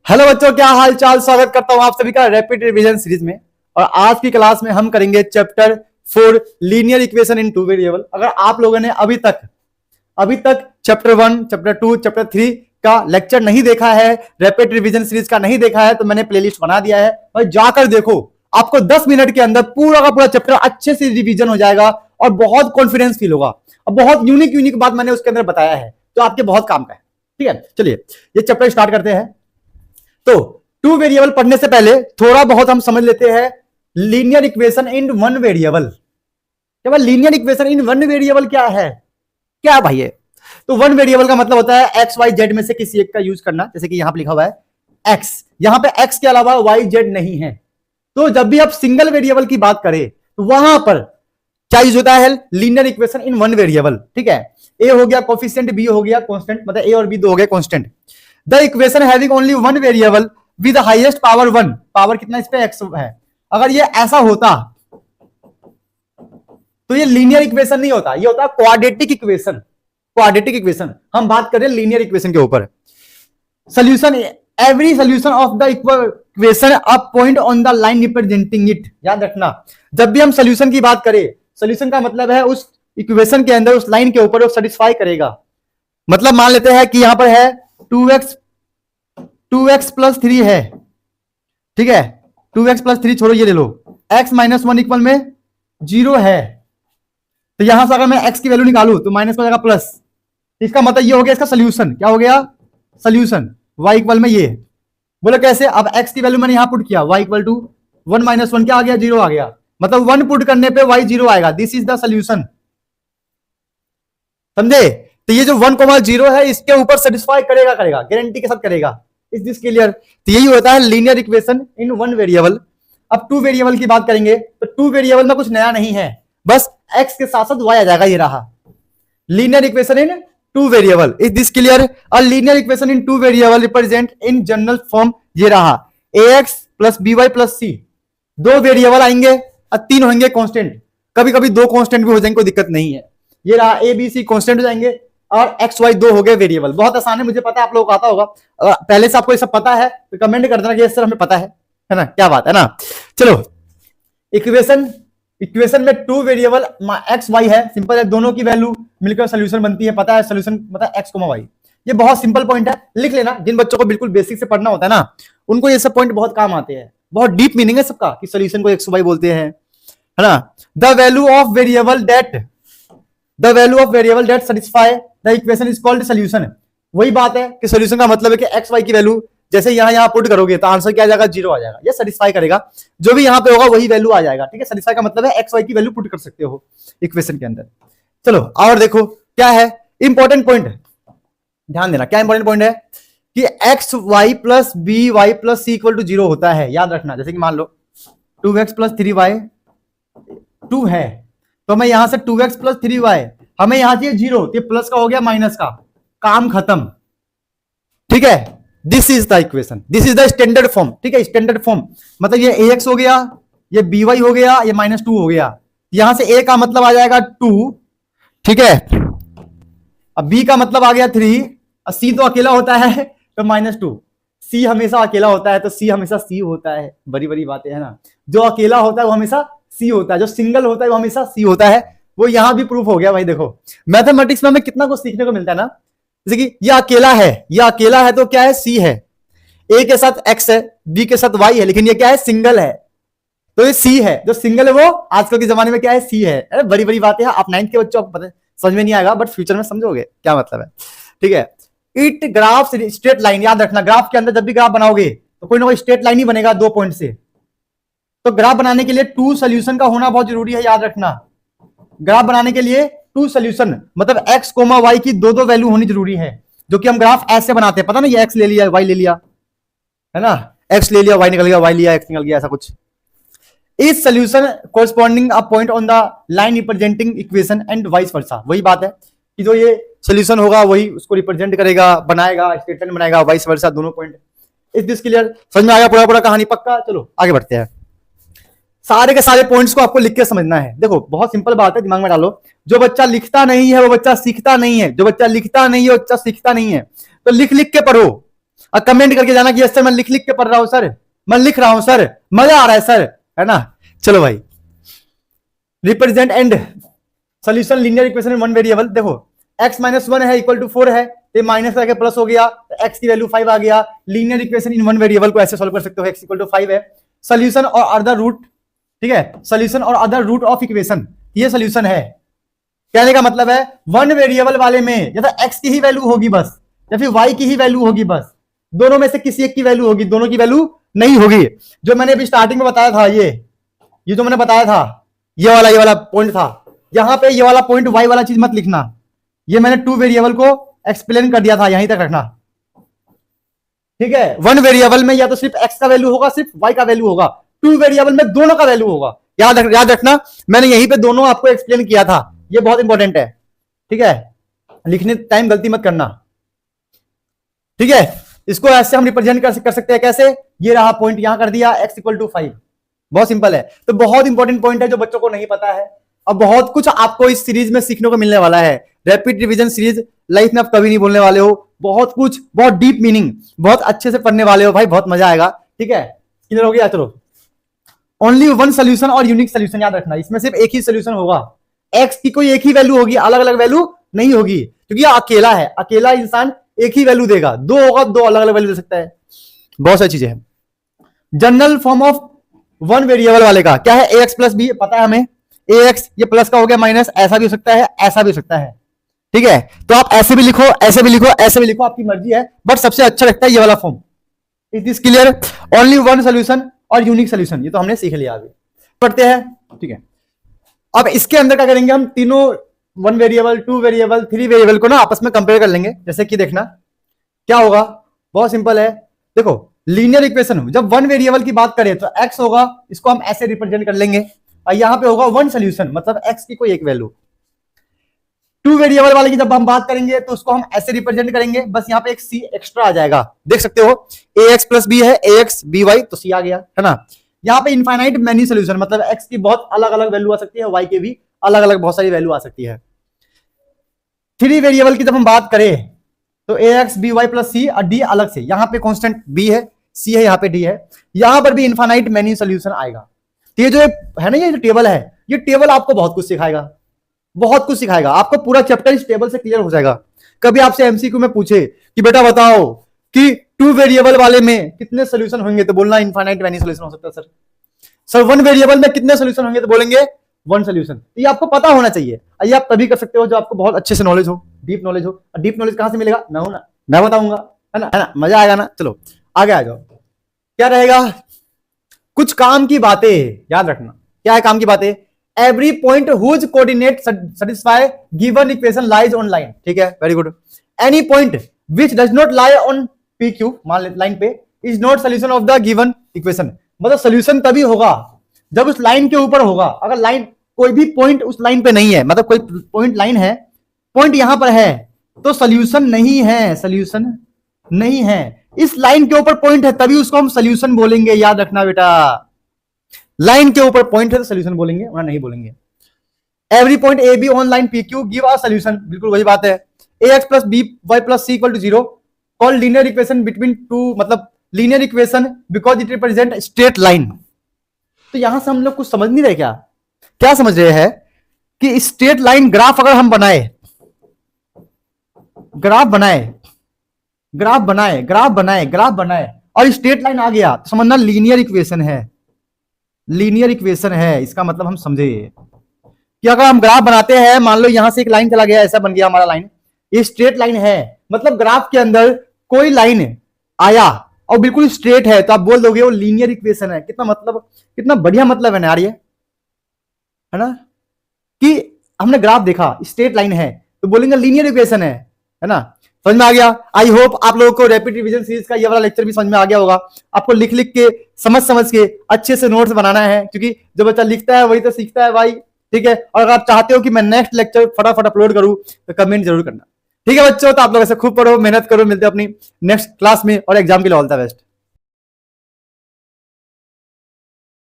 Hello बच्चों, क्या हाल चाल। स्वागत करता हूं आप सभी का रैपिड रिवीजन सीरीज में। और आज की क्लास में हम करेंगे chapter 4 linear equation in two variable. अगर आप लोगों ने अभी तक चैप्टर 1, चैप्टर 2, चैप्टर 3 का लेक्चर नहीं देखा है, रैपिड रिवीजन सीरीज का नहीं देखा है, तो मैंने प्लेलिस्ट बना दिया है और जाकर देखो। आपको 10 मिनट के अंदर पूरा का पूरा चैप्टर अच्छे से रिवीजन हो जाएगा और बहुत कॉन्फिडेंस फील होगा। और बहुत यूनिक बात मैंने उसके अंदर बताया है जो आपके बहुत काम का है। ठीक है, चलिए ये चैप्टर स्टार्ट करते हैं। तो टू वेरिएबल पढ़ने से पहले थोड़ा बहुत हम समझ लेते हैं linear equation in one variable. केवल linear equation in one variable क्या है, क्या भाई है? तो वन वेरिएबल का मतलब होता है एक्स वाई जेड में से किसी एक का यूज करना। जैसे कि यहां पर लिखा हुआ है एक्स, यहां पे एक्स के अलावा वाई जेड नहीं है। तो जब भी आप सिंगल वेरिएबल की बात करें तो वहां पर क्या यूज होता है? Linear equation in one variable. ठीक है, ए हो गया कोफिशिएंट, बी हो गया कांस्टेंट, मतलब ए और बी दो हो गए constant. The equation having only one variable with highest power 1, power कितना इस पे एक्स है। अगर ये ऐसा होता तो ये लीनियर इक्वेशन नहीं होता, ये होता क्वाड्रेटिक इक्वेशन। क्वाड्रेटिक इक्वेशन हम बात कर रहे हैं लीनियर इक्वेशन के ऊपर। Solution, every solution of the equation a point on the line representing it. याद रखना, जब भी हम सॉल्यूशन की बात करें, सॉल्यूशन का मतलब है उस इक्वेशन के अंदर उस लाइन के ऊपर वो सेटिस्फाई करेगा। मतलब मान लेते हैं कि यहां पर है 2x प्लस 3 है। ठीक है, 2x प्लस 3 छोड़ो, ये ले लो, x माइनस 1 इक्वल में 0 है। तो यहां से अगर मैं x की वैल्यू निकालू तो माइनस हो जाएगा प्लस। इसका मतलब ये हो गया इसका सोल्यूशन। क्या हो गया? सोल्यूशन। y इक्वल में ये बोलो कैसे? अब x की वैल्यू मैंने यहां पुट किया, y इक्वल टू 1 माइनस 1 क्या आ गया? 0 आ गया। मतलब 1 पुट करने पे y 0 आएगा। This is the solution. समझे? तो ये जो 1,0 है इसके ऊपर सेटिस्फाई करेगा, गारंटी के साथ करेगा। Is this clear? तो यही होता है linear equation in one variable. अब टू वेरिएबल की बात करेंगे तो टू वेरिएबल में कुछ नया नहीं है, बस x के साथ साथ y आ जाएगा। ये रहा linear equation in two variable. Is this clear? और linear equation in two variable represent in general form ये रहा ax plus by plus c। दो वेरिएबल आएंगे और तीन होंगे कांस्टेंट। कभी कभी दो कांस्टेंट भी हो जाएंगे, कोई दिक्कत नहीं है। ये रहा a b c कांस्टेंट हो जाएंगे और एक्स वाई दो हो गए वेरिएबल। बहुत आसान है, मुझे पता है आप लोगों को आता होगा। पहले से आपको ये सब पता है तो कमेंट कर देना कि सर हमें पता है ना? क्या बात है ना। चलो, इक्वेशन में टू वेरिएबल एक्स वाई है, सिंपल है, दोनों की वैल्यू मिलकर सोल्यूशन बनती है। पता है सोल्यूशन मतलब एक्स कोमा वाई। ये बहुत सिंपल पॉइंट है, लिख लेना। जिन बच्चों को बिल्कुल बेसिक से पढ़ना होता है ना, उनको ये सब पॉइंट बहुत काम आते हैं। बहुत डीप मीनिंग है सबका कि सोल्यूशन को एक्स वाई बोलते हैं, है ना। The value of variable that satisfy the equation is called solution. वही बात है कि सॉल्यूशन का मतलब है कि एक्स वाई की वैल्यू जैसे यहां पुट करोगे तो आंसर क्या आ जाएगा? 0 आ जाएगा। ये सेटिस्फाई करेगा, जो भी यहां पे होगा वही वैल्यू आ जाएगा। ठीक है, सेटिस्फाई का मतलब है एक्स वाई की वैल्यू पुट कर सकते हो इक्वेशन के अंदर। चलो और देखो क्या है इंपॉर्टेंट पॉइंट, ध्यान देना। क्या इंपॉर्टेंट पॉइंट है कि X Y plus B Y plus C equal to 0 होता है। याद रखना, जैसे कि मान लो 2x प्लस 3y 2 है, तो मैं यहां से 2x प्लस 3y, हमें यहां से 0, ये प्लस का हो गया माइनस का, काम खत्म। ठीक है, this is the equation, this is the standard form. ठीक है, स्टैंडर्ड फॉर्म मतलब ये ax हो गया, ये by हो गया, ये -2 हो गया। यहां से a का मतलब आ जाएगा 2, ठीक है, अब b का मतलब आ गया 3, और c तो अकेला होता है तो -2। c हमेशा अकेला होता है तो c हमेशा c होता है। बड़ी बड़ी बातें है ना, जो अकेला होता है वो हमेशा c होता है, जो सिंगल होता है वो हमेशा c होता है। वो यहां भी प्रूफ हो गया भाई। देखो मैथमेटिक्स में हमें कितना कुछ सीखने को मिलता है ना। जैसे कि ये अकेला है तो क्या है? c है। a के साथ x है, b के साथ y है, लेकिन ये क्या है? सिंगल है, तो ये c है। जो सिंगल है वो आजकल के जमाने में क्या है? c है। अरे बड़ी बड़ी बातें हैं, आप 9th के बच्चों को पता समझ में नहीं आएगा, बट फ्यूचर में समझोगे क्या मतलब है। ठीक है, इट ग्राफ स्ट्रेट लाइन। याद रखना, ग्राफ के अंदर जब भी ग्राफ बनाओगे तो कोई ना कोई स्ट्रेट लाइन ही बनेगा 2 पॉइंट से। तो ग्राफ बनाने के लिए टू सोल्यूशन का होना बहुत जरूरी है। याद रखना, ग्राफ बनाने के लिए टू सोल्यूशन मतलब x, y की दो वैल्यू होनी जरूरी है। जो कि हम ग्राफ ऐसे बनाते हैं, पता ना, ये x ले लिया, y ले लिया, है ना, x ले लिया, y निकल गया, y लिया, x निकल गया, ऐसा कुछ। इस solution corresponding a point on the line representing equation and vice versa. वही बात है कि जो ये सोल्यूशन होगा वही उसको रिप्रेजेंट करेगा, बनाएगा, स्टेटमेंट बनाएगा, वाइस वर्सा, दोनों पॉइंट। Is this clear? समझ में आ गया पूरा कहानी? पक्का? चलो आगे बढ़ते हैं। सारे के सारे पॉइंट्स को आपको लिख के समझना है। देखो बहुत सिंपल बात है, दिमाग में डालो। जो बच्चा लिखता नहीं है वो बच्चा सीखता नहीं है, जो बच्चा लिखता नहीं है वो बच्चा सीखता नहीं है। तो लिख लिख के पढ़ो। और कमेंट करके जाना कि यस सर मैं लिख लिख के पढ़ रहा हूं सर, मैं लिख रहा हूं सर, मजा आ रहा है सर, है ना। चलो भाई, represent and solution linear equation in one variable. देखो x माइनस 1 है इक्वल टू 4 है, तो माइनस करके प्लस हो गया, तो x की वैल्यू 5 आ गया। Linear equation in one variable को ऐसे सॉल्व कर सकते हो, x इक्वल टू 5 है। सोल्यूशन और अदर रूट, ठीक है, सोल्यूशन और अदर रूट ऑफ इक्वेशन, ये सोल्यूशन है। कहने का मतलब है वन वेरिएबल वाले में या तो x की ही वैल्यू होगी बस, या फिर y की ही वैल्यू होगी बस, दोनों में से किसी एक की वैल्यू होगी, दोनों की वैल्यू नहीं होगी। जो मैंने अभी स्टार्टिंग में बताया था, ये जो मैंने बताया था, ये वाला पॉइंट था, यहां पे ये वाला पॉइंट y वाला चीज मत लिखना, ये मैंने टू वेरिएबल को एक्सप्लेन कर दिया था, यहीं तक रखना, ठीक है। वन वेरिएबल में या तो सिर्फ x का वैल्यू होगा, सिर्फ y का वैल्यू होगा, टू वेरिएबल में दोनों का वैल्यू होगा। याद रखना, मैंने यहीं पे दोनों आपको एक्सप्लेन किया था, ये बहुत इंपॉर्टेंट है, ठीक है। लिखने टाइम गलती मत करना, ठीक है। इसको ऐसे हम रिप्रेजेंट कर सकते हैं, कैसे, ये रहा पॉइंट, यहां कर दिया x इक्वल टू 5, बहुत सिंपल है। तो बहुत इंपॉर्टेंट पॉइंट है जो बच्चों को नहीं पता है, अब बहुत कुछ आपको इस सीरीज में सीखने को मिलने वाला है। रैपिड रिवीजन सीरीज लाइफ में आप कभी नहीं बोलने वाले हो, बहुत कुछ, बहुत डीप मीनिंग, बहुत अच्छे से पढ़ने वाले हो भाई, बहुत मजा आएगा, ठीक है। क्लियर हो गया? चलो, ओनली वन सोल्यूशन और यूनिक सोल्यूशन याद रखना, इसमें सिर्फ एक ही सोल्यूशन होगा, x की कोई एक ही वैल्यू होगी, अलग अलग वैल्यू नहीं होगी, क्योंकि ये अकेला है, अकेला इंसान एक ही वैल्यू देगा, दो होगा दो अलग अलग वैल्यू दे सकता है, बहुत सारी चीजें हैं। General form of one variable वाले का क्या है, ax प्लस बी, पता है हमें, ax ये प्लस का हो गया माइनस, ऐसा भी हो सकता है, ऐसा भी हो सकता है, ठीक है। तो आप ऐसे भी लिखो, ऐसे भी लिखो, ऐसे भी लिखो, आपकी मर्जी है, बट सबसे अच्छा लगता है ये वाला form. It is clear? Only one solution और यूनिक सोल्यूशन, ये तो हमने सीख लिया, अभी पढ़ते हैं, ठीक है। अब इसके अंदर क्या करेंगे हम, तीनों one variable, two variable, three variable को ना आपस में कंपेयर कर लेंगे। जैसे कि देखना क्या होगा, बहुत सिंपल है। देखो लीनियर इक्वेशन, जब वन वेरिएबल की बात करें तो x होगा, इसको हम ऐसे रिप्रेजेंट कर लेंगे, और यहां पे होगा वन सोल्यूशन, मतलब x की कोई एक वैल्यू। टू वेरिएबल वाले की जब हम बात करेंगे तो उसको हम ऐसे रिप्रेजेंट करेंगे, बस यहाँ पे एक c एक्स्ट्रा आ जाएगा, देख सकते हो, ax प्लस b है, ax by तो c आ गया, है ना। यहाँ पे इनफाइनाइट मैनी सोल्यूशन, मतलब x की बहुत अलग अलग वैल्यू आ सकती है, y के भी अलग अलग बहुत सारी वैल्यू आ सकती है। थ्री वेरिएबल की जब हम बात करें तो ax by प्लस c और d अलग से, यहाँ पे कांस्टेंट b है, c है, यहाँ पे d है, यहाँ पर भी इनफाइनाइट मैनी सोल्यूशन आएगा। तो ये जो है ना, ये जो टेबल है, ये टेबल आपको बहुत कुछ सिखाएगा, बहुत कुछ सिखाएगा आपको, पूरा चैप्टर इस टेबल से क्लियर हो जाएगा। कभी आपसे एमसीक्यू में पूछे कि बेटा बताओ कि टू वेरिएबल वाले में कितने सोल्यूशन होंगे, तो बोलना इनफाइनाइट मैनी सोल्यूशन हो सकता है सर वन वेरिएबल में कितने सोल्यूशन होंगे, तो बोलेंगे वन सोल्यूशन। ये आपको पता होना चाहिए, ये आप तभी कर सकते हो जो आपको बहुत अच्छे से नॉलेज हो, डीप नॉलेज हो। डीप नॉलेज कहां से मिलेगा, मैं बताऊंगा, है ना, मजा आएगा ना। चलो आगे आ जाओ, क्या रहेगा, कुछ काम की बातें याद रखना। क्या है काम की बातें, every point whose coordinate satisfy given equation lies on line, ठीक है, very good. Any point which does not lie on P Q, मान लाइन पे, is not solution of the given equation. मतलब सोल्यूशन तभी होगा जब उस लाइन के ऊपर होगा, अगर लाइन कोई भी पॉइंट उस लाइन पे नहीं है, मतलब कोई पॉइंट लाइन है, पॉइंट यहां पर है, तो सोल्यूशन नहीं है, सोल्यूशन नहीं है। इस लाइन के ऊपर पॉइंट है तभी उसको हम सोल्यूशन बोलेंगे, याद रखना बेटा, लाइन के ऊपर पॉइंट है तो सोल्यूशन बोलेंगे, वरना नहीं बोलेंगे। Every point A B on line P Q give a solution, बिल्कुल वही बात है। ax plus B Y plus C equal to 0 called linear equation between two, मतलब linear equation because it represent straight line. तो यहां से हम लोग कुछ समझ नहीं रहे, क्या समझ रहे हैं कि स्ट्रेट लाइन ग्राफ अगर हम बनाए, ग्राफ बनाए और स्ट्रेट लाइन आ गया तो समझना लीनियर इक्वेशन है, लीनियर इक्वेशन है। इसका मतलब हम समझे कि अगर हम ग्राफ बनाते हैं, मान लो यहां से एक लाइन चला गया, ऐसा बन गया हमारा लाइन, ये स्ट्रेट लाइन है, मतलब ग्राफ के अंदर कोई लाइन आया और बिल्कुल स्ट्रेट है, तो आप बोल दोगे वो लीनियर इक्वेशन है। कितना मतलब, कितना बढ़िया मतलब है ना यार, ये है ना, कि हमने ग्राफ देखा स्ट्रेट लाइन है तो बोलेंगे लीनियर इक्वेशन है ना। समझ में आ गया? आई होप आप लोगों को रैपिड रिवीजन सीरीज का ये वाला लेक्चर भी समझ में आ गया होगा। आपको लिख लिख के समझ के अच्छे से नोट्स बनाना है, क्योंकि जो बच्चा लिखता है वही तो सीखता है भाई, ठीक है। और अगर आप चाहते हो कि मैं नेक्स्ट लेक्चर फटाफट अपलोड करूं तो कमेंट जरूर करना, ठीक है बच्चों। तो आप लोग ऐसे खूब पढ़ो, मेहनत करो, मिलते हैं अपनी नेक्स्ट क्लास में, और एग्जाम के लिए ऑल द बेस्ट।